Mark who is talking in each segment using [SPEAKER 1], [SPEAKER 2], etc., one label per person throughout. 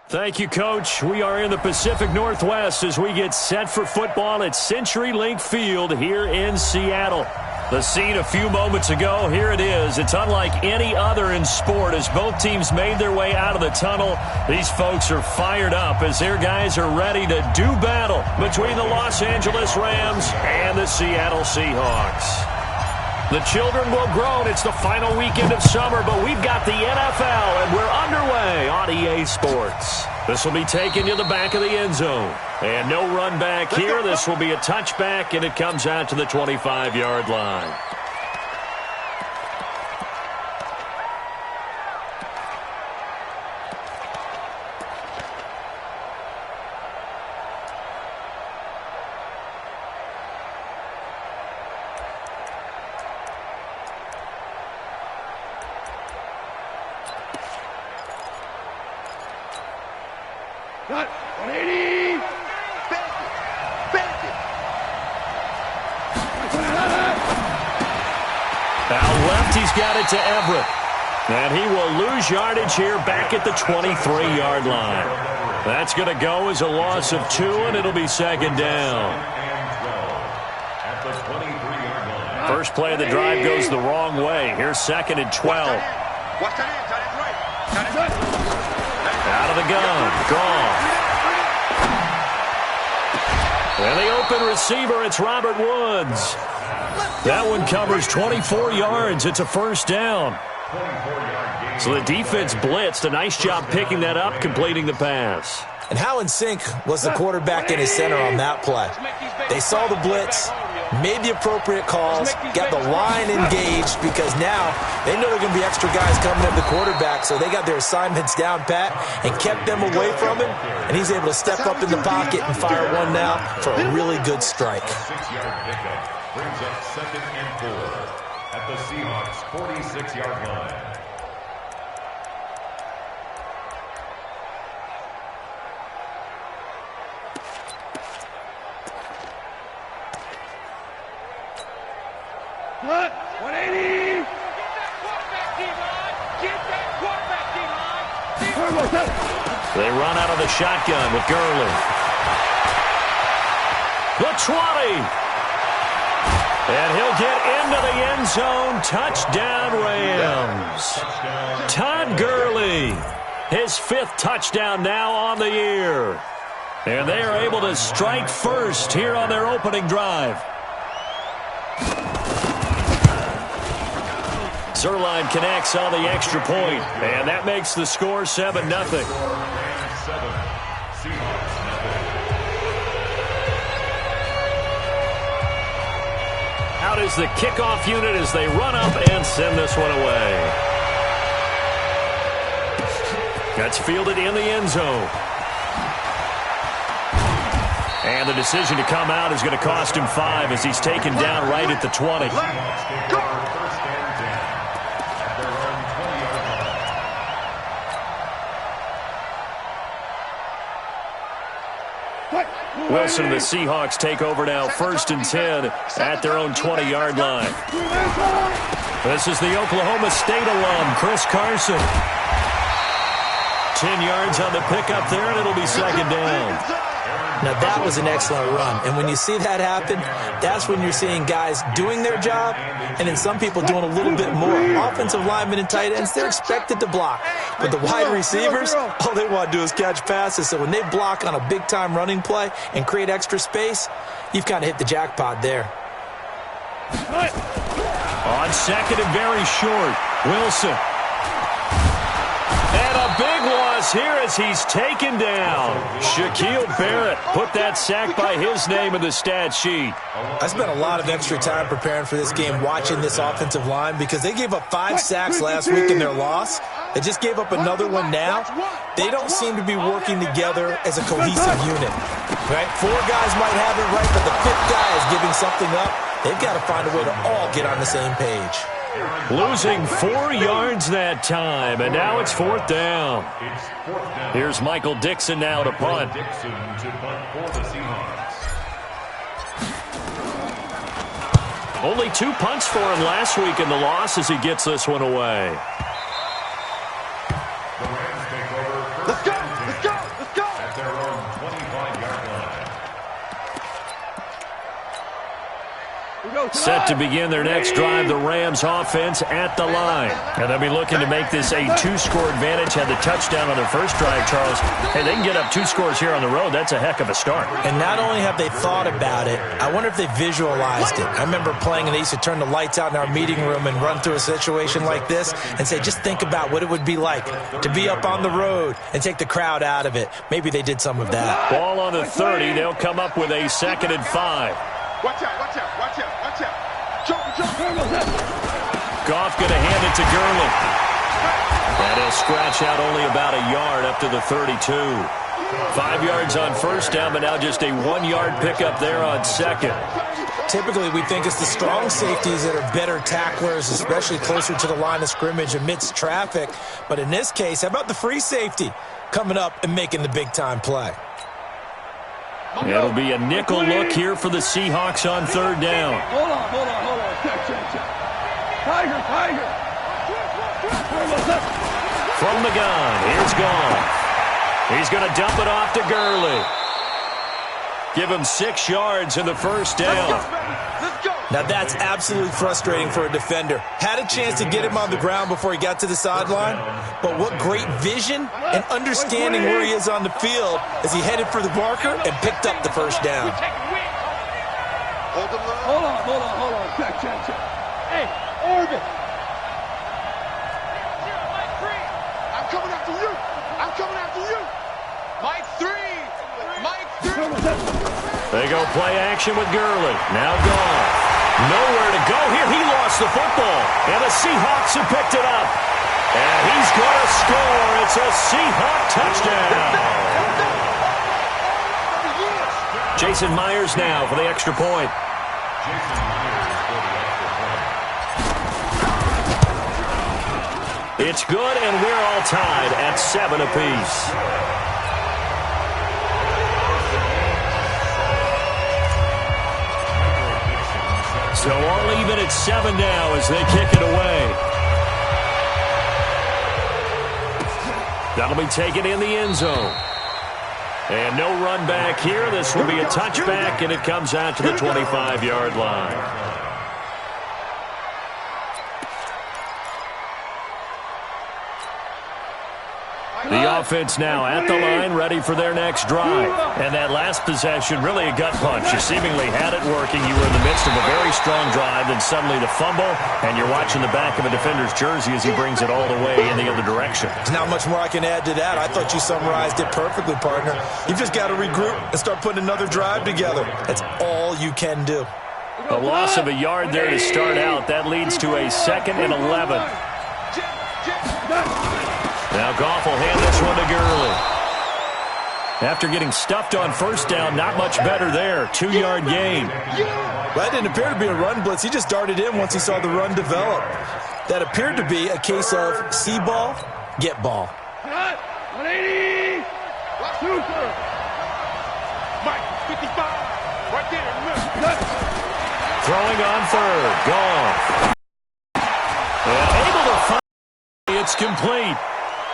[SPEAKER 1] Thank you, Coach. We are in the Pacific Northwest as we get set for football at CenturyLink Field here in Seattle. The scene a few moments ago, here it is. It's unlike any other in sport as both teams made their way out of the tunnel. These folks are fired up as their guys are ready to do battle between the Los Angeles Rams and the Seattle Seahawks. The children will groan. It's the final weekend of summer, but we've got the NFL, and we're underway on EA Sports. This will be taken to the back of the end zone. And no run back here. This will be a touchback, and it comes out to the 25-yard line.
[SPEAKER 2] Got 180.
[SPEAKER 1] Out left, he's got it to Everett. And he will lose yardage here back at the 23-yard line. That's going to go as a loss of 2, and it'll be second down. First play of the drive goes the wrong way. Here's second and 12. Out of the gun. Draw. And the open receiver, it's Robert Woods. That one covers 24 yards. It's a first down. So the defense blitzed. A nice job picking that up, completing the pass.
[SPEAKER 3] And how in sync was the quarterback and his center on that play? They saw the blitz, made the appropriate calls, got the line engaged because now they know there are going to be extra guys coming at the quarterback, so they got their assignments down pat and kept them away from him, and he's able to step up in the pocket and fire one now for a really good strike.
[SPEAKER 4] Brings up second and 4 at the Seahawks' 46-yard line.
[SPEAKER 2] What? 180.
[SPEAKER 1] They run out of the shotgun with Gurley. The 20. And he'll get into the end zone. Touchdown, Rams. Todd Gurley, his 5th touchdown now on the year. And they are able to strike first here on their opening drive. Zerline connects on the extra point, and that makes the score 7-0. Out is the kickoff unit as they run up and send this one away. That's fielded in the end zone. And the decision to come out is going to cost him 5 as he's taken down right at the 20. Wilson and the Seahawks take over now, 1st and 10 at their own 20-yard line. This is the Oklahoma State alum, Chris Carson. 10 yards on the pickup there, and it'll be second down.
[SPEAKER 3] Now, that was an excellent run. And when you see that happen, that's when you're seeing guys doing their job and then some people doing a little bit more. Offensive linemen and tight ends, they're expected to block. But the wide receivers, all they want to do is catch passes. So when they block on a big-time running play and create extra space, you've kind of hit the jackpot there.
[SPEAKER 1] On second and very short, Wilson. And a big loss here as he's taken down. Shaquille Barrett put that sack by his name in the stat sheet.
[SPEAKER 3] I spent a lot of extra time preparing for this game watching this offensive line because they gave up 5 sacks last week in their loss. They just gave up another one now. They don't seem to be working together as a cohesive unit. Right? 4 guys might have it right, but the 5th guy is giving something up. They've got to find a way to all get on the same page.
[SPEAKER 1] Losing 4 yards that time, and now it's 4th down. Here's Michael Dixon now to punt. Only 2 punts for him last week in the loss as he gets this one away.
[SPEAKER 2] Let's go! Let's go!
[SPEAKER 1] Set to begin their next drive, the Rams offense at the line. And they'll be looking to make this a 2-score advantage. Had the touchdown on their first drive, Charles. Hey, they can get up 2 scores here on the road. That's a heck of a start.
[SPEAKER 3] And not only have they thought about it, I wonder if they visualized it. I remember playing and they used to turn the lights out in our meeting room and run through a situation like this and say, just think about what it would be like to be up on the road and take the crowd out of it. Maybe they did some of that.
[SPEAKER 1] Ball on the 30. They'll come up with a 2nd and 5.
[SPEAKER 2] Watch out, watch out, watch out, watch out.
[SPEAKER 1] Goff going to hand it to Gurley. And he'll scratch out only about a yard up to the 32. 5 yards on first down, but now just a 1-yard pickup there on 2nd.
[SPEAKER 3] Typically, we think it's the strong safeties that are better tacklers, especially closer to the line of scrimmage amidst traffic. But in this case, how about the free safety coming up and making the big-time play?
[SPEAKER 1] It'll be a nickel look here for the Seahawks on 3rd down.
[SPEAKER 2] Hold on. Check. Tiger.
[SPEAKER 1] From the gun, here's Goff. He's going to dump it off to Gurley. Give him 6 yards in the first down.
[SPEAKER 2] Let's go.
[SPEAKER 3] Now that's absolutely frustrating for a defender. Had a chance to get him on the ground before he got to the sideline, but what great vision and understanding where he is on the field as he headed for the marker and picked up the first down.
[SPEAKER 2] Hold on. Check. Hey, Orbit. I'm coming after you. Mike 3.
[SPEAKER 1] They go play action with Gurley. Now Goff. Nowhere to go here. He lost the football. And the Seahawks have picked it up. And he's going to score. It's a Seahawk touchdown. Jason Myers now for the extra point. It's good, and we're all tied at 7 apiece. So all even at 7 now as they kick it away. That'll be taken in the end zone. And no run back here. This will be a touchback, and it comes out to the 25-yard line. The offense now at the line, ready for their next drive. And that last possession, really a gut punch. You seemingly had it working. You were in the midst of a very strong drive, then suddenly the fumble, and you're watching the back of a defender's jersey as he brings it all the way in the other direction.
[SPEAKER 3] There's not much more I can add to that. I thought you summarized it perfectly, partner. You've just got to regroup and start putting another drive together. That's all you can do.
[SPEAKER 1] A loss of a yard there to start out. That leads to a 2nd and 11. Now Goff will hand this one to Gurley. After getting stuffed on first down, not much better there. 2-yard gain.
[SPEAKER 3] That didn't appear to be a run blitz. He just darted in once he saw the run develop. That appeared to be a case of see ball, get ball.
[SPEAKER 2] 180. Super. Mike, 55. Right there.
[SPEAKER 1] Throwing on 3rd. Goff. Able to find. It's complete.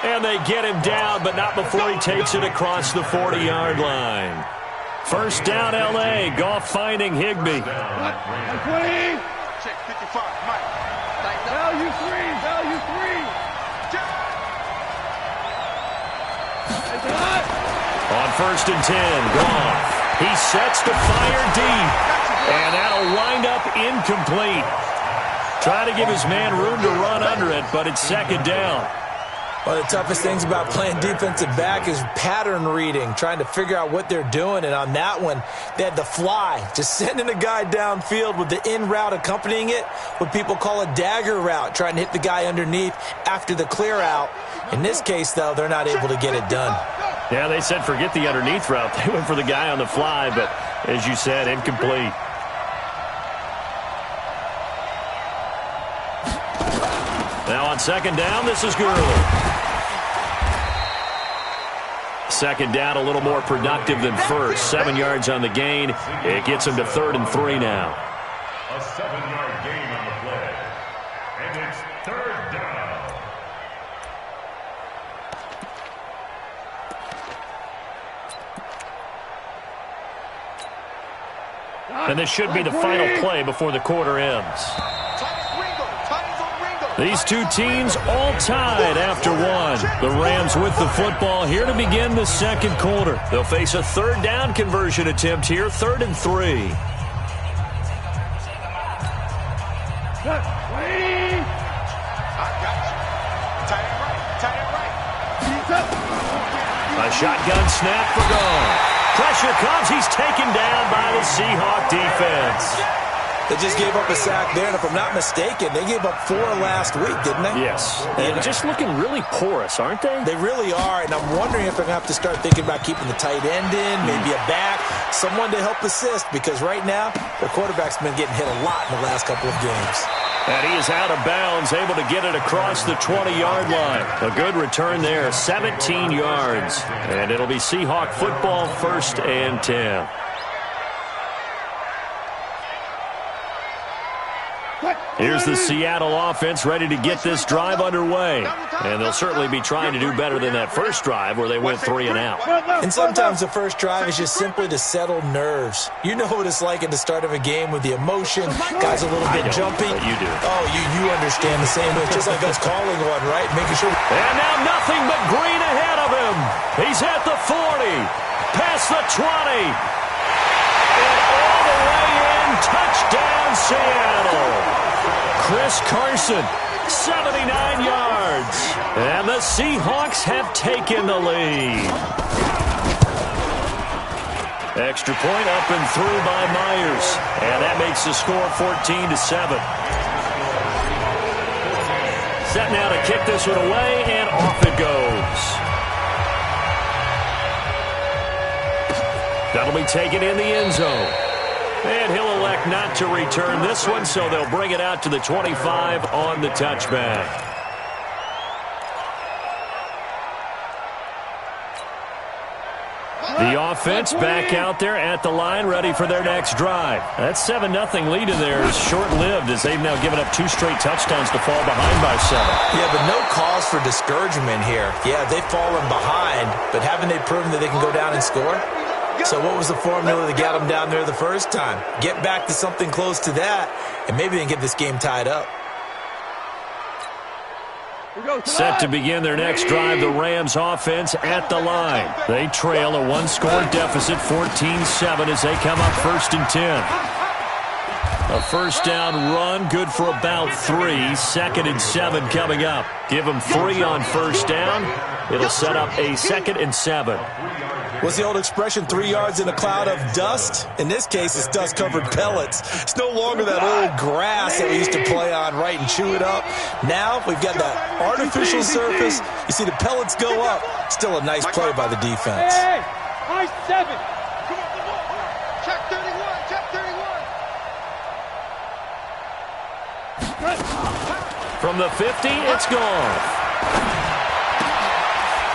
[SPEAKER 1] And they get him down, but not before he takes it across the 40-yard line. First down, L.A. Goff finding Higbee.
[SPEAKER 2] 20. Check 55. Mike. Value 3.
[SPEAKER 1] On 1st and 10, Goff. He sets to fire deep. And that'll wind up incomplete. Trying to give his man room to run under it, but it's 2nd down.
[SPEAKER 3] One of the toughest things about playing defensive back is pattern reading, trying to figure out what they're doing. And on that one, they had the fly, just sending a guy downfield with the in route accompanying it, what people call a dagger route, trying to hit the guy underneath after the clear out. In this case, though, they're not able to get it done.
[SPEAKER 1] Yeah, they said forget the underneath route. They went for the guy on the fly, but as you said, incomplete. Now on 2nd down, this is Gurley. 2nd down, a little more productive than first. 7 yards on the gain. It gets him to 3rd and 3 now.
[SPEAKER 4] A 7-yard gain on the play. And it's 3rd down.
[SPEAKER 1] And this should be the final play before the quarter ends. These two teams all tied after one. The Rams with the football here to begin the second quarter. They'll face a third down conversion attempt here, 3rd and 3. A shotgun snap for goal. Pressure comes. He's taken down by the Seahawk defense.
[SPEAKER 3] They just gave up a sack there, and if I'm not mistaken, they gave up 4 last week, didn't they?
[SPEAKER 1] Yes. And just looking really porous, aren't they?
[SPEAKER 3] They really are, and I'm wondering if they're going to have to start thinking about keeping the tight end in, maybe a back, someone to help assist, because right now, their quarterback's been getting hit a lot in the last couple of games.
[SPEAKER 1] And he is out of bounds, able to get it across the 20-yard line. A good return there, 17 yards. And it'll be Seahawk football, 1st and 10. Here's the Seattle offense ready to get this drive underway. And they'll certainly be trying to do better than that first drive where they went 3 and out.
[SPEAKER 3] And sometimes the first drive is just simply to settle nerves. You know what it's like at the start of a game with the emotion, guys a little bit jumpy.
[SPEAKER 1] You do.
[SPEAKER 3] Oh, you understand the same way. It's just like us calling one, right? Making sure.
[SPEAKER 1] And now nothing but green ahead of him. He's at the 40, past the 20, and all the way in. Touchdown, Seattle. Chris Carson, 79 yards. And the Seahawks have taken the lead. Extra point up and through by Myers. And that makes the score 14-7. Set now to kick this one away, and off it goes. That'll be taken in the end zone. And he'll elect not to return this one, so they'll bring it out to the 25 on the touchback. The offense back out there at the line, ready for their next drive. That 7-0 lead in there is short-lived as they've now given up 2 straight touchdowns to fall behind by 7.
[SPEAKER 3] Yeah, but no cause for discouragement here. Yeah, they've fallen behind, but haven't they proven that they can go down and score? So what was the formula that got them down there the first time? Get back to something close to that, and maybe they can get this game tied up.
[SPEAKER 1] Set to begin their next drive, the Rams offense at the line. They trail a 1-score deficit, 14-7, as they come up 1st and 10. A first down run, good for about 3. 2nd and 7 coming up. Give them 3 on first down. It'll set up a 2nd and 7.
[SPEAKER 3] What's the old expression, 3 yards in a cloud of dust? In this case, it's dust-covered pellets. It's no longer that old grass that we used to play on, right, and chew it up. Now we've got that artificial surface. You see the pellets go up. Still a nice play by the defense.
[SPEAKER 2] Hey, I-7. Check 31, check 31.
[SPEAKER 1] From the 50, it's gone.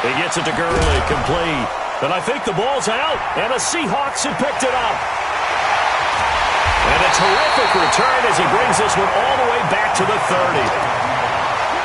[SPEAKER 1] He gets it to Gurley, complete. And I think the ball's out, and the Seahawks have picked it up. And a terrific return as he brings this one all the way back to the 30.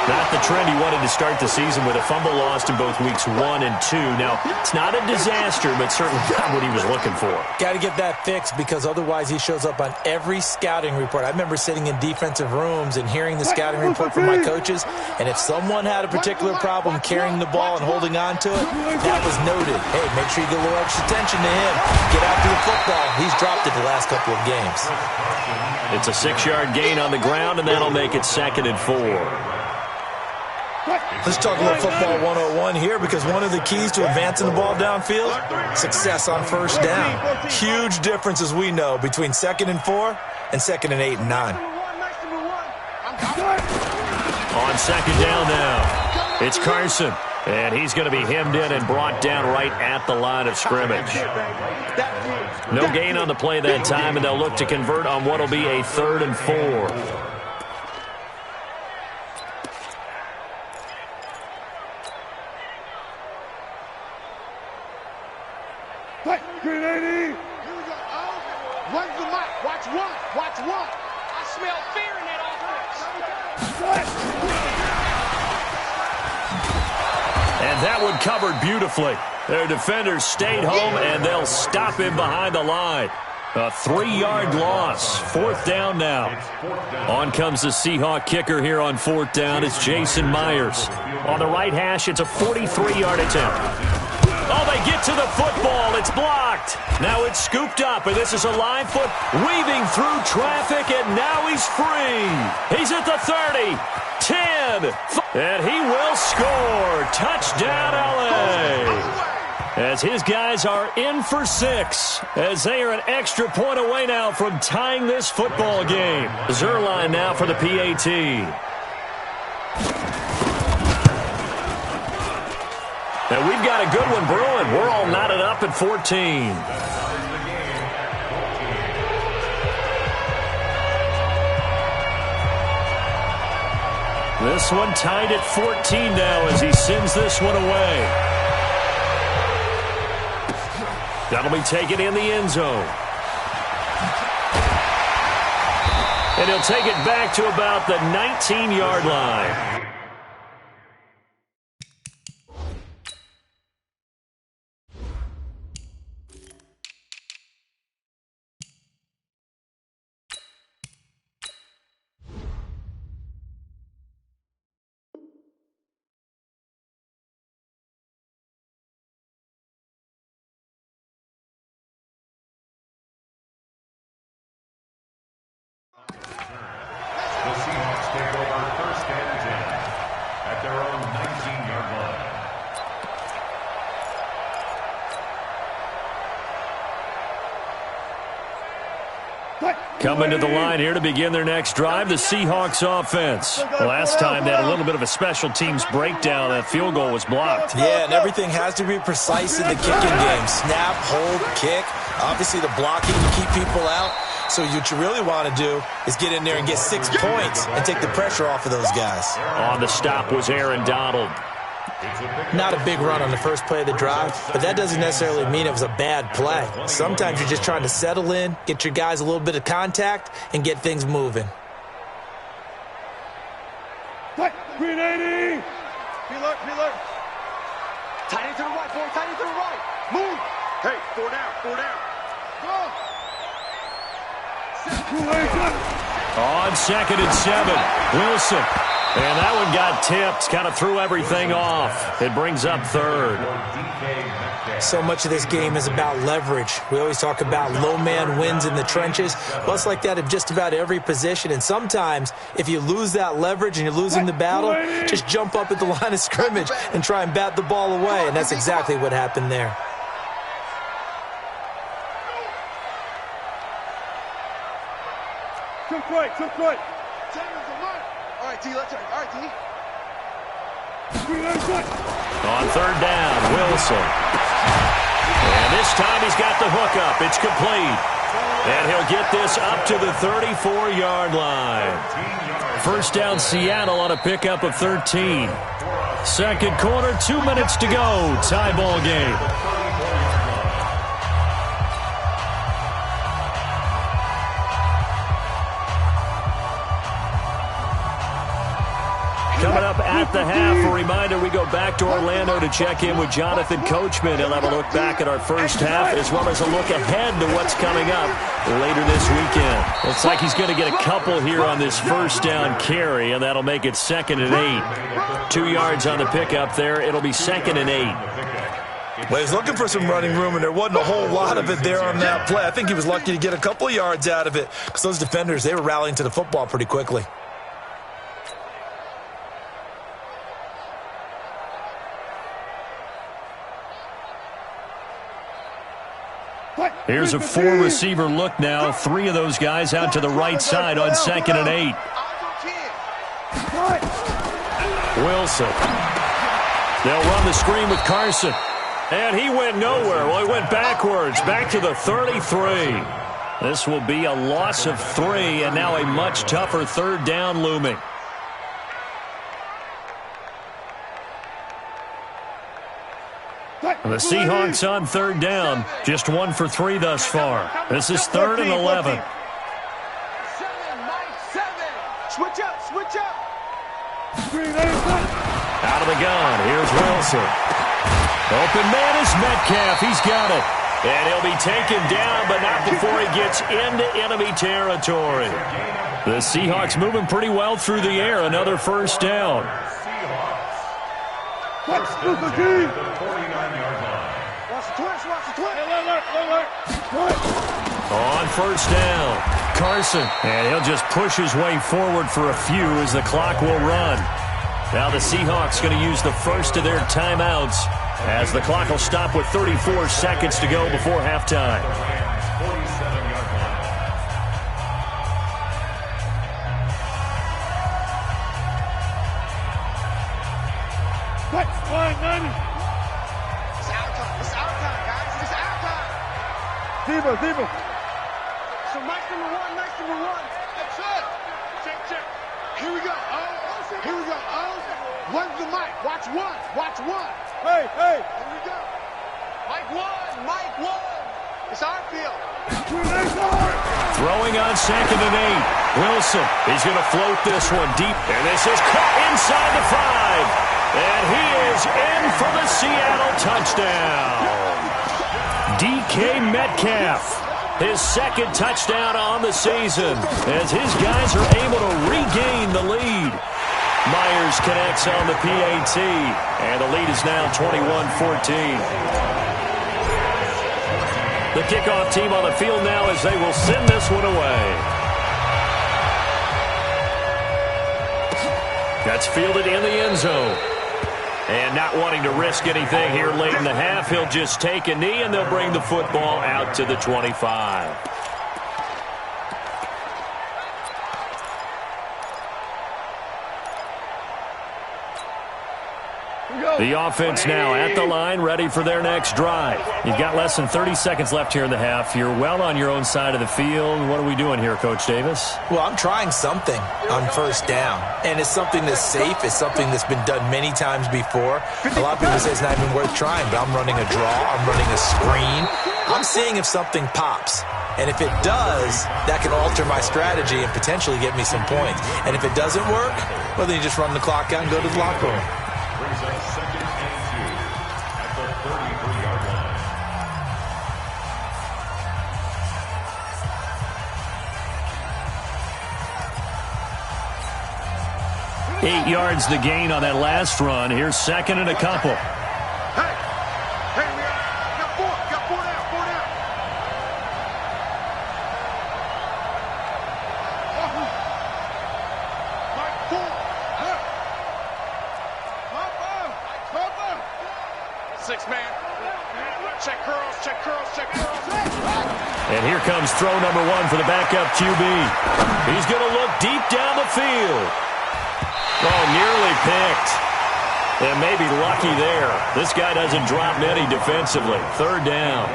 [SPEAKER 1] Not the trend he wanted to start the season with a fumble lost in both weeks 1 and 2. Now, it's not a disaster, but certainly not what he was looking for.
[SPEAKER 3] Got to get that fixed because otherwise he shows up on every scouting report. I remember sitting in defensive rooms and hearing the scouting report from my coaches, and if someone had a particular problem carrying the ball and holding on to it, that was noted. Hey, make sure you get a little extra attention to him. Get after the football. He's dropped it the last couple of games.
[SPEAKER 1] It's a 6-yard gain on the ground, and that'll make it 2nd and 4.
[SPEAKER 3] Let's talk a little football 101 here because one of the keys to advancing the ball downfield, success on first down. Huge difference, as we know, between 2nd and 4 and 2nd and 8 and 9.
[SPEAKER 1] On 2nd down now, it's Carson. And he's going to be hemmed in and brought down right at the line of scrimmage. No gain on the play that time, and they'll look to convert on what will be a 3rd and 4.
[SPEAKER 2] Green 80. Runs the mic. Watch one. Watch one. I smell fear in that offense.
[SPEAKER 1] And that one covered beautifully. Their defenders stayed home, and they'll stop him behind the line. A 3-yard loss. 4th down now. On comes the Seahawk kicker here on 4th down. It's Jason Myers. On the right hash, it's a 43-yard attempt. Oh, they get to the football. It's blocked. Now it's scooped up, and this is a live foot weaving through traffic, and now he's free. He's at the 30, 10, and he will score. Touchdown, L.A. As his guys are in for 6, as they are an extra point away now from tying this football game. Zerline now for the PAT. And we've got a good one brewing. We're all knotted up at 14. This one tied at 14 now as he sends this one away. That'll be taken in the end zone. And he'll take it back to about the 19-yard line.
[SPEAKER 4] The Seahawks take over 1st and 10 at their own 19-yard line.
[SPEAKER 1] Coming to the line here to begin their next drive, the Seahawks offense. Last time they had a little bit of a special teams breakdown. That field goal was blocked.
[SPEAKER 3] Yeah, and everything has to be precise in the kicking game. Snap, hold, kick. Obviously the blocking to keep people out. So what you really want to do is get in there and get 6 points and take the pressure off of those guys.
[SPEAKER 1] On the stop was Aaron Donald.
[SPEAKER 3] Not a big run on the first play of the drive, but that doesn't necessarily mean it was a bad play. Sometimes you're just trying to settle in, get your guys a little bit of contact, and get things moving.
[SPEAKER 2] Green 80!
[SPEAKER 5] Peeler. Tight end to the right, boy. Tight end to the right. Move. Hey, 4 down.
[SPEAKER 2] Go!
[SPEAKER 1] On 2nd and 7, Wilson. And that one got tipped, kind of threw everything off. It brings up 3rd.
[SPEAKER 3] So much of this game is about leverage. We always talk about low man wins in the trenches. Well, it's like that at just about every position. And sometimes, if you lose that leverage and you're losing the battle, just jump up at the line of scrimmage and try and bat the ball away. And that's exactly what happened there.
[SPEAKER 2] Took right.
[SPEAKER 5] All right, D, let's turn. All right, D.
[SPEAKER 1] On 3rd down, Wilson. And this time he's got the hookup. It's complete. And he'll get this up to the 34-yard line. 1st down, Seattle on a pickup of 13. 2nd quarter, 2 minutes to go. Tie ball game. Coming up at the half, a reminder, we go back to Orlando to check in with Jonathan Coachman. He'll have a look back at our first half as well as a look ahead to what's coming up later this weekend. Looks like he's going to get a couple here on this 1st down carry, and that'll make it 2nd and 8. 2 yards on the pickup there. It'll be 2nd and 8.
[SPEAKER 3] Well, he's looking for some running room, and there wasn't a whole lot of it there on that play. I think he was lucky to get a couple of yards out of it because those defenders, they were rallying to the football pretty quickly.
[SPEAKER 1] Here's a 4-receiver look now. 3 of those guys out to the right side on 2nd and 8. Wilson. They'll run the screen with Carson. And he went nowhere. Well, he went backwards, back to the 33. This will be a loss of 3, and now a much tougher 3rd down looming. The Seahawks on 3rd down, just 1 for 3 thus far. This is 3rd and 11.
[SPEAKER 5] 7, Mike, 7. Switch up.
[SPEAKER 1] Out of the gun, here's Wilson. Open man is Metcalf, he's got it. And he'll be taken down, but not before he gets into enemy territory. The Seahawks moving pretty well through the air. Another first down.
[SPEAKER 2] Watch the 49-yard line. Watch the twist, watch the twist.
[SPEAKER 1] On first down, Carson. And he'll just push his way forward for a few as the clock will run. Now the Seahawks going to use the first of their timeouts as the clock will stop with 34 seconds to go before halftime.
[SPEAKER 2] What? 190. It's out time. It's out time, guys. It's out time. Diva. So Mike number one. That's it. Check. Here we go. Here we go. One's the mic. Watch one. Hey. Here we go. Mike one. It's our field.
[SPEAKER 1] Throwing on 2nd and 8. Wilson, he's going to float this one deep. And this is caught inside the 5. And he is in for the Seattle touchdown. DK Metcalf, his second touchdown on the season as his guys are able to regain the lead. Myers connects on the PAT, and the lead is now 21-14. The kickoff team on the field now as they will send this one away. That's fielded in the end zone. And not wanting to risk anything here late in the half, he'll just take a knee, and they'll bring the football out to the 25. The offense now at the line, ready for their next drive. You've got less than 30 seconds left here in the half. You're well on your own side of the field. What are we doing here, Coach Davis?
[SPEAKER 3] Well, I'm trying something on first down, and it's something that's safe. It's something that's been done many times before. A lot of people say it's not even worth trying, but I'm running a draw. I'm running a screen. I'm seeing if something pops. And if it does, that can alter my strategy and potentially get me some points. And if it doesn't work, well, then you just run the clock out and go to the locker room.
[SPEAKER 4] Brings up 2nd and 2 at the 33-yard
[SPEAKER 1] line. 8 yards the gain on that last run. Here's 2nd and a couple.
[SPEAKER 2] Hey, we got four down. Mike, 4. 6 man. Check curls.
[SPEAKER 1] And here comes throw number 1 for the backup QB. He's going to look deep down the field. Oh, nearly picked. And maybe lucky there. This guy doesn't drop many defensively. 3rd down.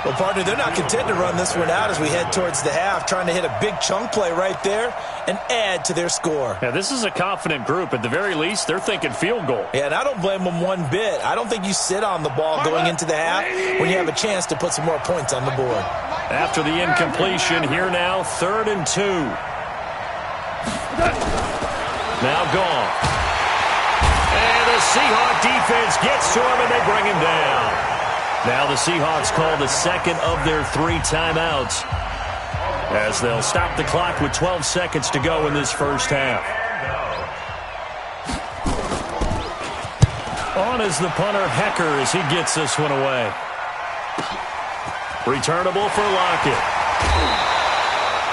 [SPEAKER 3] Well, partner, they're not content to run this one out as we head towards the half, trying to hit a big chunk play right there and add to their score.
[SPEAKER 1] Yeah, this is a confident group. At the very least, they're thinking field goal.
[SPEAKER 3] Yeah, and I don't blame them one bit. I don't think you sit on the ball going into the half when you have a chance to put some more points on the board.
[SPEAKER 1] After the incompletion, here now, 3rd and 2. Now gone. And the Seahawk defense gets to him, and they bring him down. Now the Seahawks call the 2nd of their 3 timeouts as they'll stop the clock with 12 seconds to go in this first half. On is the punter, Hecker, as he gets this one away. Returnable for Lockett.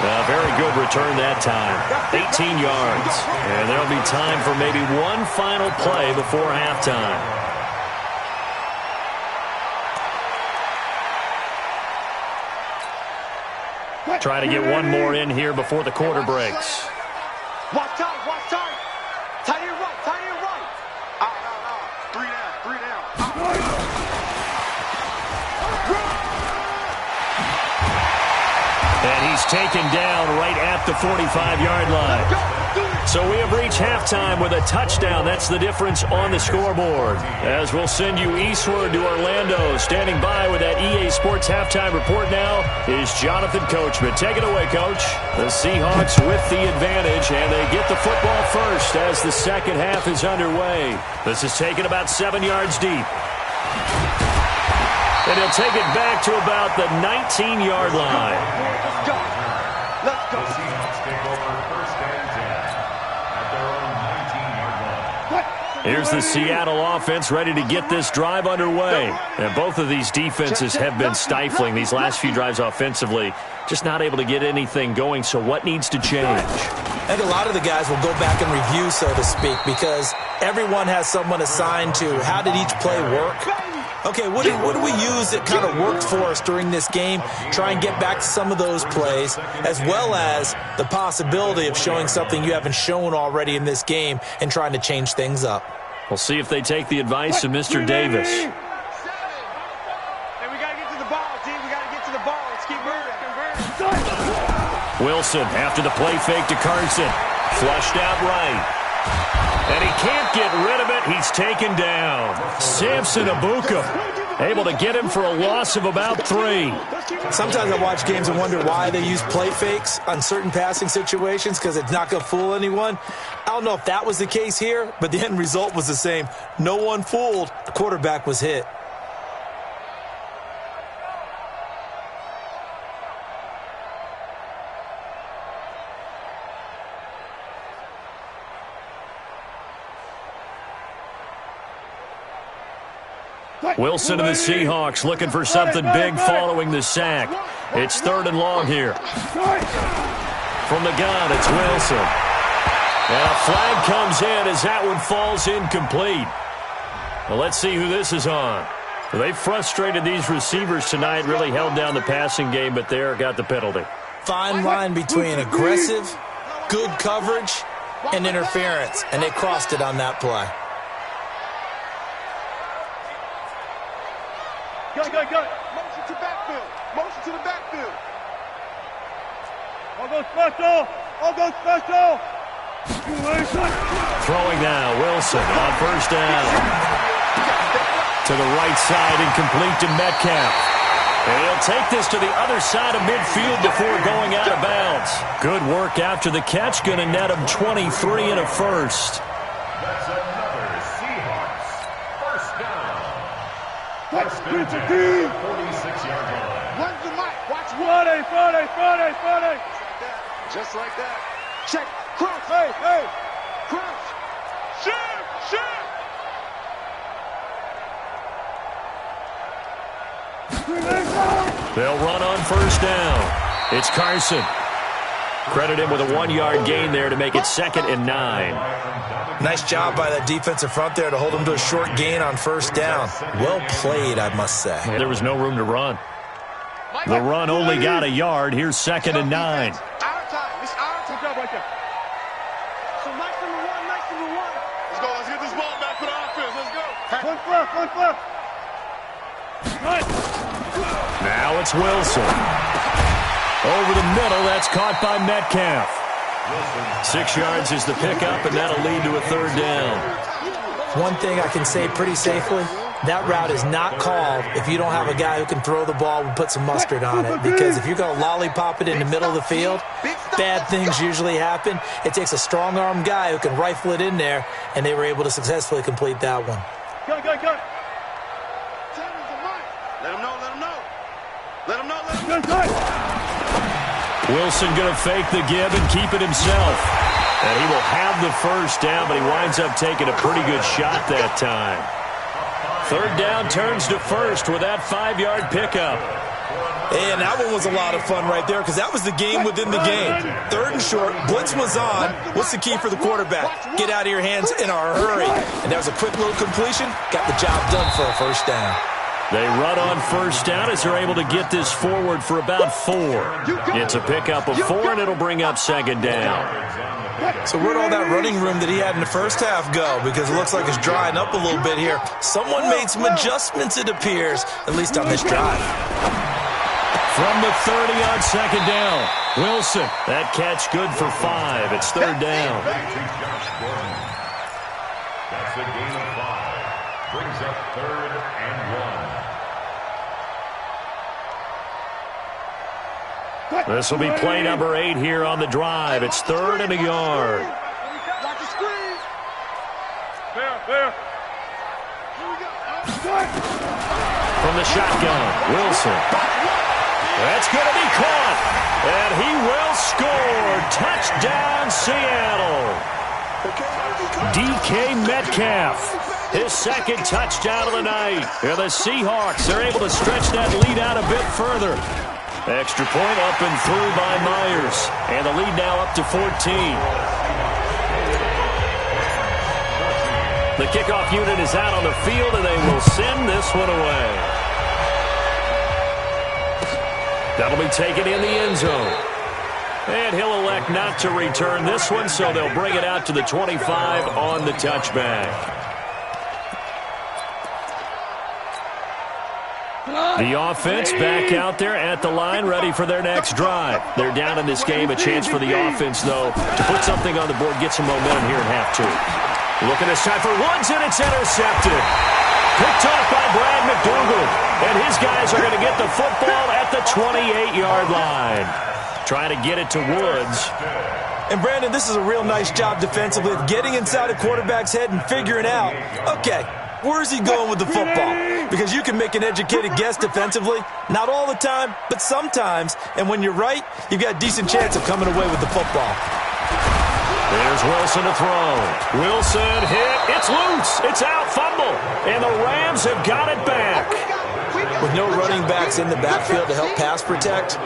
[SPEAKER 1] A very good return that time. 18 yards. And there'll be time for maybe one final play before halftime. Try to get one more in here before the quarter breaks.
[SPEAKER 5] Watch time. Tight end right. 3 down.
[SPEAKER 1] And he's taken down right at the 45-yard line. So we have reached halftime with a touchdown. That's the difference on the scoreboard. As we'll send you eastward to Orlando. Standing by with that EA Sports halftime report now is Jonathan Coachman. Take it away, Coach. The Seahawks with the advantage, and they get the football first as the second half is underway. This is taken about 7 yards deep. And he'll take it back to about the 19-yard line.
[SPEAKER 5] Let's go. Let's go.
[SPEAKER 4] The Seahawks take over first and 10 at their own 19-yard line.
[SPEAKER 1] Here's the Seattle offense ready to get this drive underway. And both of these defenses have been stifling these last few drives offensively. Just not able to get anything going, so what needs to change?
[SPEAKER 3] I think a lot of the guys will go back and review, so to speak, because everyone has someone assigned to how did each play work. Okay, what do we use that kind of worked for us during this game? Try and get back to some of those plays, as well as the possibility of showing something you haven't shown already in this game and trying to change things up.
[SPEAKER 1] We'll see if they take the advice of Mr. Davis.
[SPEAKER 5] Hey, we got to get to the ball, team. We got to get to the ball. Let's keep moving.
[SPEAKER 1] Wilson after the play fake to Carson. Flushed out right. And he can't get rid of it. He's taken down. Samson Abuka able to get him for a loss of about 3.
[SPEAKER 3] Sometimes I watch games and wonder why they use play fakes on certain passing situations, because it's not going to fool anyone. I don't know if that was the case here, but the end result was the same. No one fooled. The quarterback was hit.
[SPEAKER 1] Wilson and the Seahawks looking for something big following the sack. It's 3rd and long here. From the gun, it's Wilson. And a flag comes in as that one falls incomplete. Well, let's see who this is on. Well, they frustrated these receivers tonight, really held down the passing game, but there got the penalty.
[SPEAKER 3] Fine line between aggressive, good coverage, and interference, and they crossed it on that play.
[SPEAKER 5] Go. Motion to backfield. Motion to the backfield.
[SPEAKER 2] I'll go special.
[SPEAKER 1] Throwing now, Wilson on first down. To the right side, incomplete to Metcalf. And he'll take this to the other side of midfield before going out of bounds. Good work after the catch, going to net him 23 and a first.
[SPEAKER 4] That's another Seahawks first down. First down, 46-yard line.
[SPEAKER 5] Run the mic. Watch
[SPEAKER 2] Friday.
[SPEAKER 5] Just like that. Check. Cross.
[SPEAKER 2] Hey.
[SPEAKER 5] Cross. Shoot.
[SPEAKER 1] They'll run on first down. It's Carson. Credit him with a 1-yard gain there to make it 2nd and 9.
[SPEAKER 3] Nice job by that defensive front there to hold him to a short gain on first down. Well played, I must say.
[SPEAKER 1] There was no room to run. The run only got a yard. Here's 2nd and 9.
[SPEAKER 5] Our time. It's our time.
[SPEAKER 2] Good job right there.
[SPEAKER 5] So nice number one. Let's get this ball back for the offense. Let's go.
[SPEAKER 2] One left. Right.
[SPEAKER 1] Now it's Wilson. Over the middle, that's caught by Metcalf. 6 yards is the pickup, and that'll lead to a 3rd down.
[SPEAKER 3] One thing I can say pretty safely, that route is not called if you don't have a guy who can throw the ball and put some mustard on it. Because if you're going to lollipop it in the middle of the field, bad things usually happen. It takes a strong-arm guy who can rifle it in there, and they were able to successfully complete that one.
[SPEAKER 2] Go.
[SPEAKER 5] Let him know.
[SPEAKER 2] Good.
[SPEAKER 1] Wilson going to fake the give and keep it himself. And he will have the first down, but he winds up taking a pretty good shot that time. 3rd down turns to first with that 5-yard pickup.
[SPEAKER 3] And that one was a lot of fun right there, because that was the game within the game. 3rd and short, blitz was on. What's the key for the quarterback? Get out of your hands in a hurry. And that was a quick little completion. Got the job done for a first down.
[SPEAKER 1] They run on first down as they're able to get this forward for about 4. It's a pickup of 4, and it'll bring up 2nd down.
[SPEAKER 3] So where'd all that running room that he had in the first half go? Because it looks like it's drying up a little bit here. Someone made some adjustments, it appears, at least on this drive.
[SPEAKER 1] From the 30 on 2nd down, Wilson. That catch good for 5. It's 3rd down.
[SPEAKER 4] That's a gain of 5. Brings up 3rd and 1.
[SPEAKER 1] This will be play number 8 here on the drive. It's 3rd and a yard.
[SPEAKER 5] Watch the screen.
[SPEAKER 2] Fair.
[SPEAKER 5] Here we go.
[SPEAKER 1] from the shotgun. Wilson. That's going to be caught. And he will score. Touchdown, Seattle. DK Metcalf. His second touchdown of the night. And the Seahawks are able to stretch that lead out a bit further. Extra point up and through by Myers. And the lead now up to 14. The kickoff unit is out on the field, and they will send this one away. That'll be taken in the end zone. And he'll elect not to return this one, so they'll bring it out to the 25 on the touchback. The offense back out there at the line, ready for their next drive. They're down in this game. A chance for the offense, though, to put something on the board, get some momentum here in half two. Looking this time for Woods, and it's intercepted. Picked off by Brad McDougal. And his guys are going to get the football at the 28-yard line. Trying to get it to Woods.
[SPEAKER 3] And, Brandon, this is a real nice job defensively of getting inside a quarterback's head and figuring out, okay, where's he going with the football? Because you can make an educated guess defensively. Not all the time, but sometimes. And when you're right, you've got a decent chance of coming away with the football.
[SPEAKER 1] There's Wilson to throw. Wilson hit. It's loose. It's out. Fumble. And the Rams have got it back.
[SPEAKER 3] With no running backs in the backfield to help pass protect,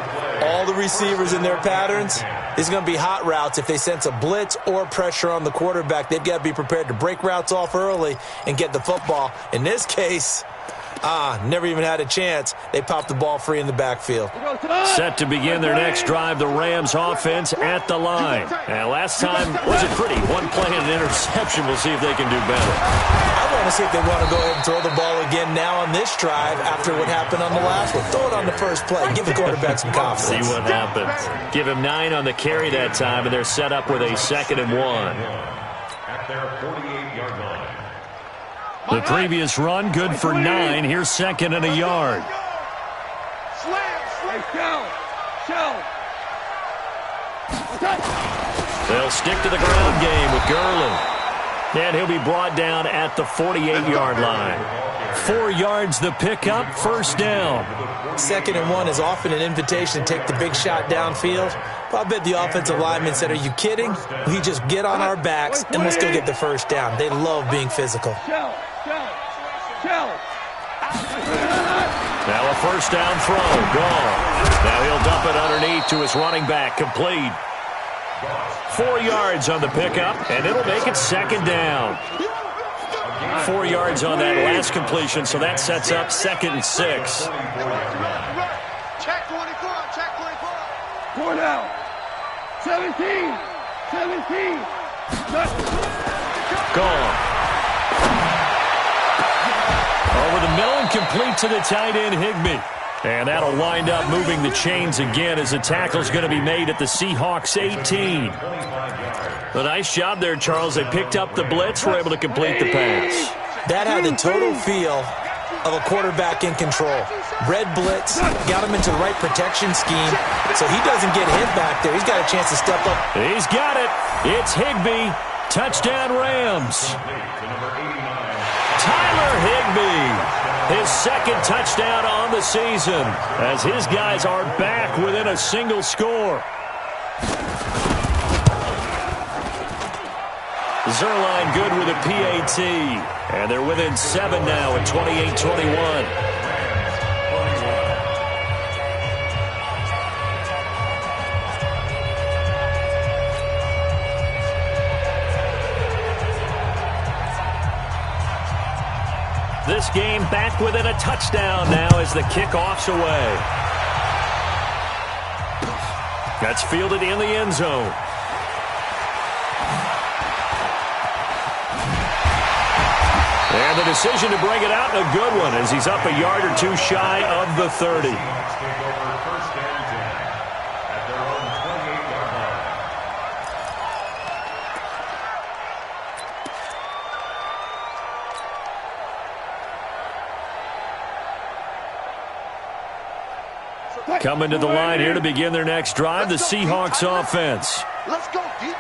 [SPEAKER 3] all the receivers in their patterns, it's going to be hot routes. If they sense a blitz or pressure on the quarterback, they've got to be prepared to break routes off early and get the football. In this case, never even had a chance. They popped the ball free in the backfield.
[SPEAKER 1] Set to begin their next drive, the Rams offense at the line. And last time wasn't pretty. One play and an interception. We'll see if they can do better.
[SPEAKER 3] I want to see if they want to go ahead and throw the ball again now on this drive after what happened on the last one. Throw it on the first play. Give the quarterback some confidence.
[SPEAKER 1] See what happens. Give him 9 on the carry that time, and they're set up with a 2nd and 1.
[SPEAKER 4] At their 48-yard line.
[SPEAKER 1] The previous run, good for 9. Here's 2nd and a yard. They'll stick to the ground game with Gurley. And he'll be brought down at the 48-yard line. 4 yards the pickup, 1st down.
[SPEAKER 3] 2nd and 1 is often an invitation to take the big shot downfield. But I bet the offensive lineman said, are you kidding? We just get on our backs and let's go get the 1st down. They love being physical.
[SPEAKER 1] Now a 1st down throw, gone. Now he'll dump it underneath to his running back, complete. 4 yards on the pickup, and it'll make it 2nd down. 4 yards on that last completion, so that sets up 2nd and 6.
[SPEAKER 5] Check 24, check 24.
[SPEAKER 2] 4 down. 17.
[SPEAKER 1] Gone. Over the middle and complete to the tight end, Higbee. And that'll wind up moving the chains again as the tackle's going to be made at the Seahawks 18. A nice job there, Charles. They picked up the blitz, were able to complete the pass.
[SPEAKER 3] That had the total feel of a quarterback in control. Red blitz, got him into the right protection scheme, so he doesn't get hit back there. He's got a chance to step up.
[SPEAKER 1] He's got it. It's Higbee. Touchdown, Rams. Tyler Higbee. His 2nd touchdown on the season as his guys are back within a single score. Zerline good with a PAT. And they're within 7 now at 28-21. This game back within a touchdown now as the kickoff's away. That's fielded in the end zone. And the decision to bring it out, a good one, as he's up a yard or 2 shy of the 30. Coming to the line here to begin their next drive, the Seahawks offense.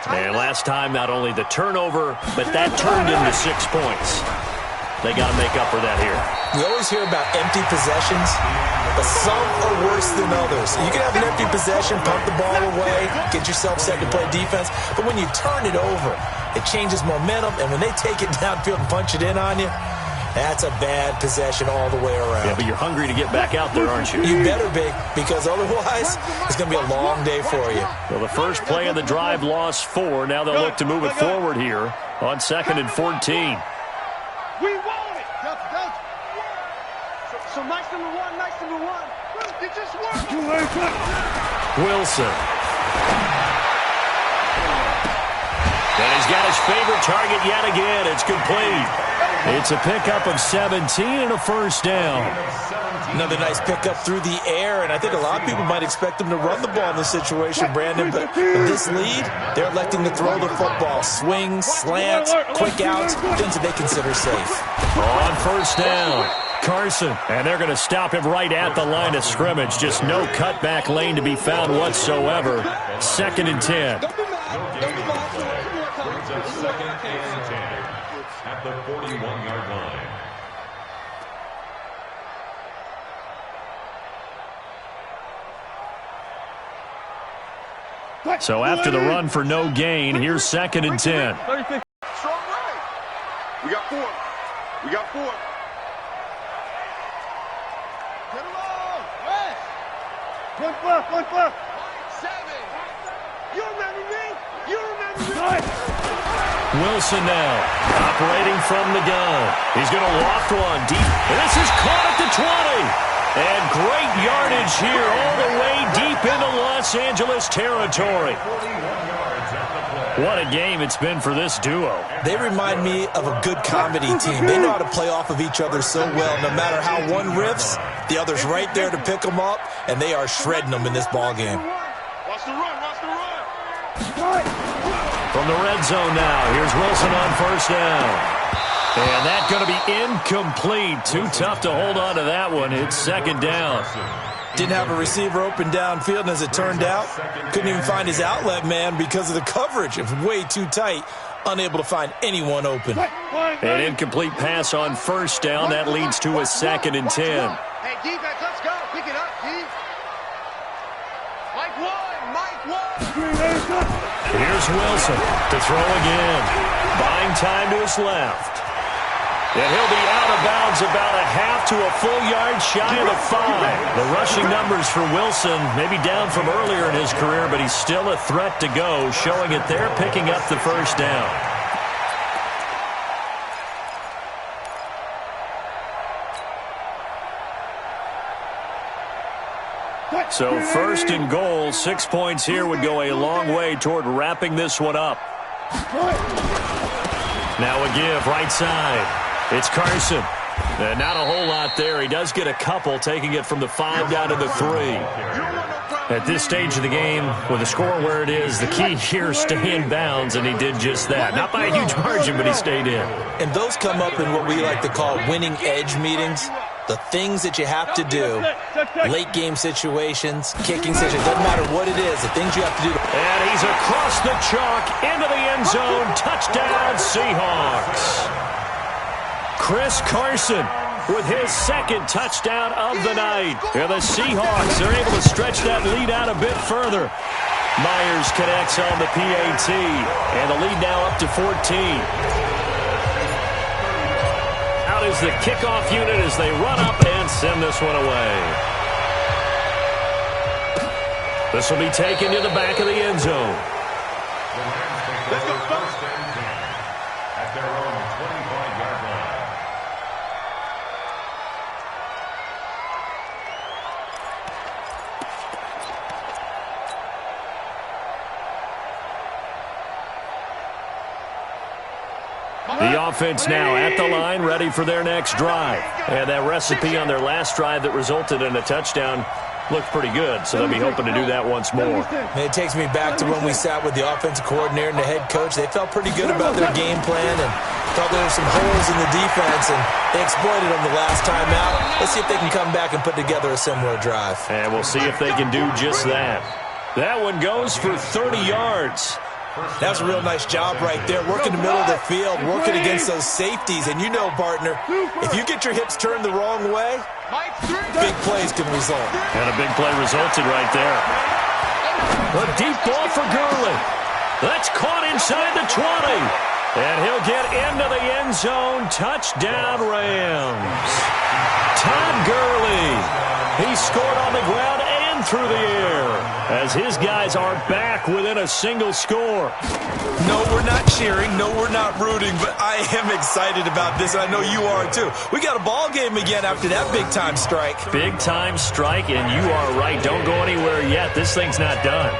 [SPEAKER 1] And last time, not only the turnover, but that turned into 6 points. they got to make up for that here.
[SPEAKER 3] We always hear about empty possessions, but some are worse than others. You can have an empty possession, pump the ball away, get yourself set to play defense, but when you turn it over, it changes momentum, and when they take it downfield and punch it in on you, that's a bad possession all the way around.
[SPEAKER 1] Yeah, but you're hungry to get back out there, aren't you?
[SPEAKER 3] You better be, because otherwise it's going to be a long day for you.
[SPEAKER 1] Well, the first play of the drive lost 4. Now they'll look to move it forward here on 2nd and 14.
[SPEAKER 2] We want it. So nice number one, nice number one. It just worked.
[SPEAKER 1] Wilson. And he's got his favorite target yet again. It's complete. It's a pickup of 17 and a first down.
[SPEAKER 3] Another nice pickup through the air, and I think a lot of people might expect them to run the ball in this situation, Brandon, but with this lead, they're electing to throw the football. Swings, slants, quick outs, things that they consider safe.
[SPEAKER 1] On first down, Carson, and they're going to stop him right at the line of scrimmage. Just no cutback lane to be found whatsoever. 2nd and 10.
[SPEAKER 4] At the 41-yard line.
[SPEAKER 1] So after the run for no gain, here's 2nd and 10.
[SPEAKER 2] Strong right. We got 4. We got 4. Get along. West. Look left. 7. You remember me? You remember me?
[SPEAKER 1] Wilson now, operating from the gun. He's going to loft one deep. And this is caught at the 20. And great yardage here all the way deep into Los Angeles territory. What a game it's been for this duo.
[SPEAKER 3] They remind me of a good comedy team. They know how to play off of each other so well. No matter how one riffs, the other's right there to pick them up, and they are shredding them in this ball game.
[SPEAKER 2] Watch the run. Watch the run.
[SPEAKER 1] From the red zone now, here's Wilson on first down. And that's going to be incomplete. Too tough to hold on to that one. It's 2nd down.
[SPEAKER 3] Didn't have a receiver open downfield, and as it turned out, couldn't even find his outlet man because of the coverage. It was way too tight, unable to find anyone open.
[SPEAKER 1] An incomplete pass on first down. That leads to a 2nd and 10.
[SPEAKER 5] Hey, defense, let's go. Pick it up, D. Mike 1.
[SPEAKER 1] Here's Wilson to throw again. Buying time to his left. And he'll be out of bounds about a half to a full yard shy of the 5. The rushing numbers for Wilson maybe down from earlier in his career, but he's still a threat to go, showing it they're picking up the first down. So 1st and goal, 6 points here would go a long way toward wrapping this one up. Now a give, right side. It's Carson. Not a whole lot there. He does get a couple, taking it from the 5 down to the 3. At this stage of the game, with the score where it is, the key here is stay in bounds, and he did just that. Not by a huge margin, but he stayed in.
[SPEAKER 3] And those come up in what we like to call winning edge meetings. The things that you have to do, late game situations, kicking situations, doesn't matter what it is, the things you have to do.
[SPEAKER 1] And he's across the chalk, into the end zone, touchdown Seahawks. Chris Carson with his 2nd touchdown of the night. And the Seahawks are able to stretch that lead out a bit further. Myers connects on the PAT, and the lead now up to 14. Out is the kickoff unit as they run up and send this one away. This will be taken to the back of the end zone.
[SPEAKER 2] Let's go, folks.
[SPEAKER 4] At their own 25-yard line.
[SPEAKER 1] The offense now at the line, ready for their next drive. And that recipe on their last drive that resulted in a touchdown looked pretty good, so they'll be hoping to do that once more.
[SPEAKER 3] And it takes me back to when we sat with the offensive coordinator and the head coach. They felt pretty good about their game plan and thought there were some holes in the defense, and they exploited them the last time out. Let's see if they can come back and put together a similar drive.
[SPEAKER 1] And we'll see if they can do just that. That one goes for 30 yards.
[SPEAKER 3] That's a real nice job right there, working the middle of the field, working against those safeties. And you know, partner, if you get your hips turned the wrong way, big plays can result.
[SPEAKER 1] And a big play resulted right there. A deep ball for Gurley. That's caught inside the 20. And he'll get into the end zone. Touchdown, Rams. Todd Gurley. He scored on the ground and through the air as his guys are back within a single score.
[SPEAKER 3] No, we're not cheering. No, we're not rooting. But I am excited about this, and I know you are too. We got a ball game again after that big-time strike.
[SPEAKER 1] Big-time strike, and you are right. Don't go anywhere yet. This thing's not done.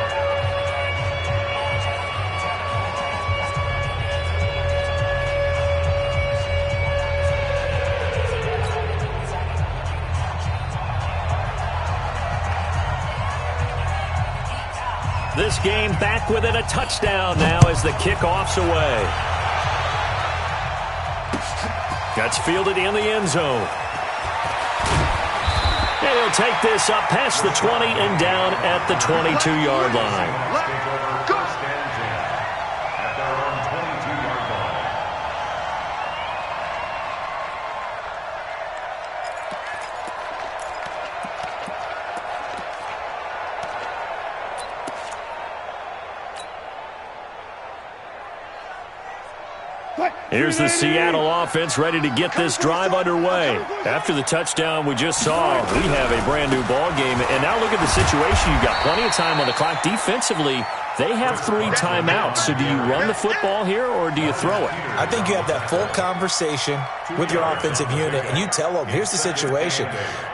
[SPEAKER 1] This game back within a touchdown now as the kickoff's away. That's fielded in the end zone. And he'll take this up past the 20 and down at the 22-yard line. Here's the Seattle offense ready to get this drive underway. After the touchdown we just saw, we have a brand-new ball game. And now look at the situation. You've got plenty of time on the clock. Defensively, they have 3 timeouts. So do you run the football here or do you throw it?
[SPEAKER 3] I think you have that full conversation with your offensive unit, and you tell them, here's the situation.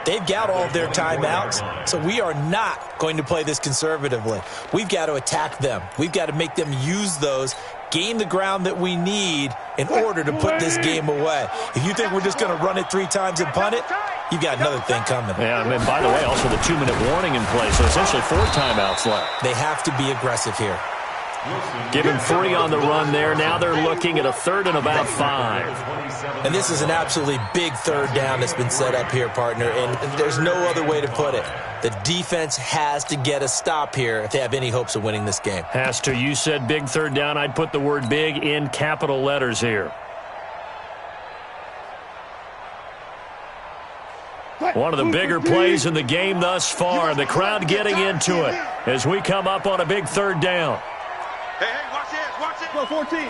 [SPEAKER 3] They've got all of their timeouts, so we are not going to play this conservatively. We've got to attack them. We've got to make them use those, gain the ground that we need in order to put this game away. If you think we're just going to run it 3 times and punt it, you've got another thing coming.
[SPEAKER 1] Yeah, and by the way, also the 2-minute warning in play, so essentially 4 timeouts left.
[SPEAKER 3] They have to be aggressive here.
[SPEAKER 1] Give him 3 on the run there. Now they're looking at a 3rd and about 5.
[SPEAKER 3] And this is an absolutely big 3rd down that's been set up here, partner, and there's no other way to put it. The defense has to get a stop here if they have any hopes of winning this game.
[SPEAKER 1] Has to. You said big 3rd down. I'd put the word big in capital letters here. One of the bigger plays in the game thus far. The crowd getting into it as we come up on a big 3rd down.
[SPEAKER 2] Hey, watch this, watch it. Go 14.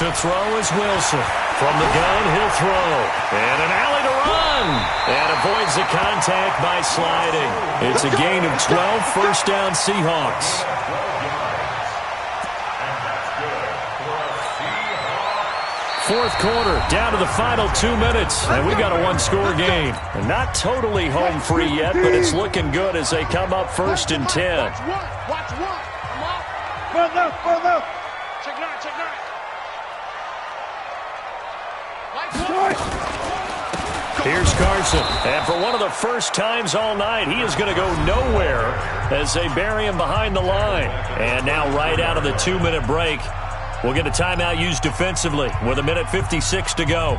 [SPEAKER 1] To throw is Wilson. From the gun, he'll throw. And an alley to run. And avoids the contact by sliding. It's a gain of 12, first down Seahawks. Fourth quarter, down to the final 2 minutes, and we got a 1-score game. And not totally home free yet, but it's looking good as they come up 1st and 10.
[SPEAKER 2] Watch one. Come on. Front left. Check 9.
[SPEAKER 1] Here's Carson, and for one of the first times all night, he is going to go nowhere as they bury him behind the line. And now right out of the 2-minute break, we'll get a timeout used defensively with 1:56 to go.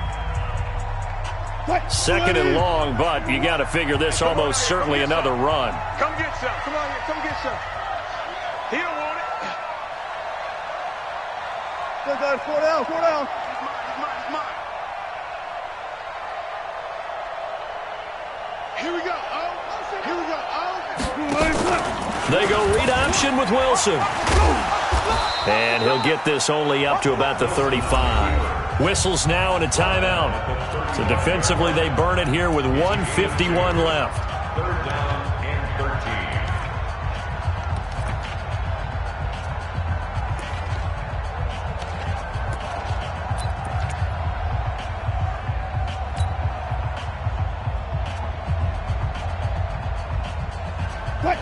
[SPEAKER 1] 2nd and long, but you got to figure this almost certainly another run.
[SPEAKER 2] Come get some. Come on here. Come get some. He don't want it. Go down. 4 down. It's mine. Here we go.
[SPEAKER 1] They go read option with Wilson. And he'll get this only up to about the 35. Whistles now and a timeout. So defensively they burn it here with 1:51 left.
[SPEAKER 4] 3rd down and 13.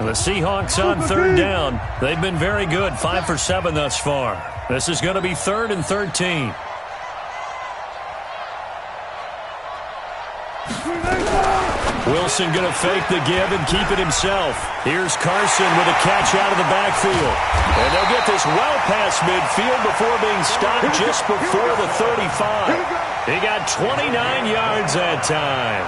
[SPEAKER 1] The Seahawks on 3rd down. They've been very good, 5 for 7 thus far. This is going to be 3rd and 13. Wilson going to fake the give and keep it himself. Here's Carson with a catch out of the backfield. And they'll get this well past midfield before being stopped just before the 35. He got 29 yards that time.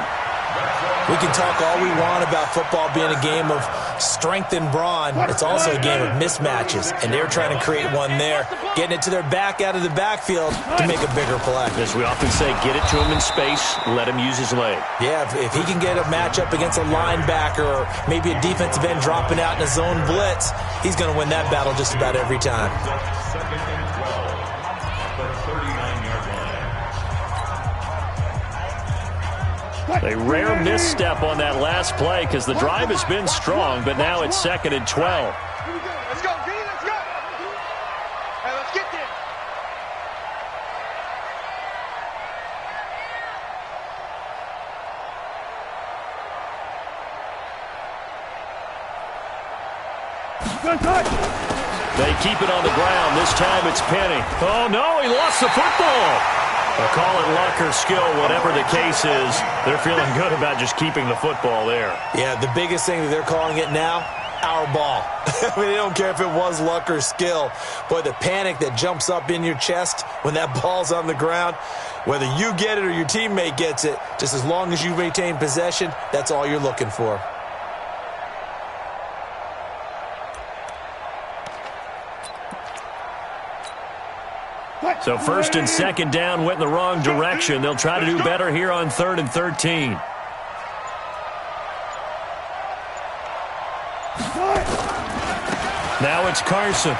[SPEAKER 3] We can talk all we want about football being a game of strength and brawn. It's also a game of mismatches, and they're trying to create one there, getting it to their back out of the backfield to make a bigger play.
[SPEAKER 1] As we often say, get it to him in space, let him use his leg.
[SPEAKER 3] Yeah, if he can get a matchup against a linebacker or maybe a defensive end dropping out in a zone blitz, he's going to win that battle just about every time.
[SPEAKER 4] Second and 12 at the 39-yard line.
[SPEAKER 1] A rare misstep on that last play because the drive has been strong, but now it's 2nd and 12.
[SPEAKER 5] Let's go, Green, let's go. Hey, let's get there.
[SPEAKER 1] They keep it on the ground. This time it's Penny. Oh, no, he lost the football. They'll call it luck or skill, whatever the case is. They're feeling good about just keeping the football there.
[SPEAKER 3] Yeah, the biggest thing that they're calling it now, our ball. I mean, they don't care if it was luck or skill. Boy, the panic that jumps up in your chest when that ball's on the ground, whether you get it or your teammate gets it, just as long as you maintain possession, that's all you're looking for.
[SPEAKER 1] So 1st and 2nd down went in the wrong direction. They'll try to do better here on 3rd and 13. Now it's Carson.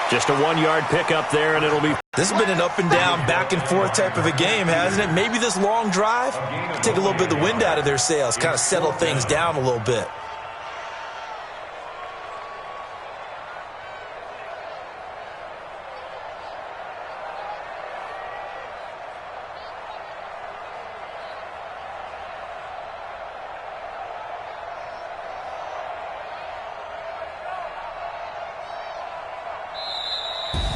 [SPEAKER 1] Just a 1-yard pickup there, and it'll be...
[SPEAKER 3] This has been an up and down, back and forth type of a game, hasn't it? Maybe this long drive can take a little bit of the wind out of their sails, kind of settle things down a little bit.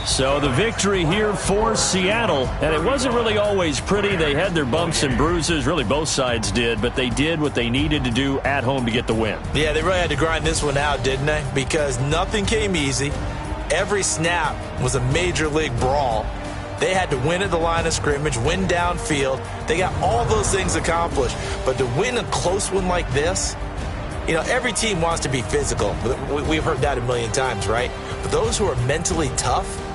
[SPEAKER 1] So the victory here for Seattle, and it wasn't really always pretty. They had their bumps and bruises, really both sides did, but they did what they needed to do at home to get the win.
[SPEAKER 3] Yeah, they really had to grind this one out, didn't they? Because nothing came easy. Every snap was a major league brawl. They had to win at the line of scrimmage, win downfield. They got all those things accomplished. But to win a close one like this, you know, every team wants to be physical. We've heard that a million times, right? But those who are mentally tough,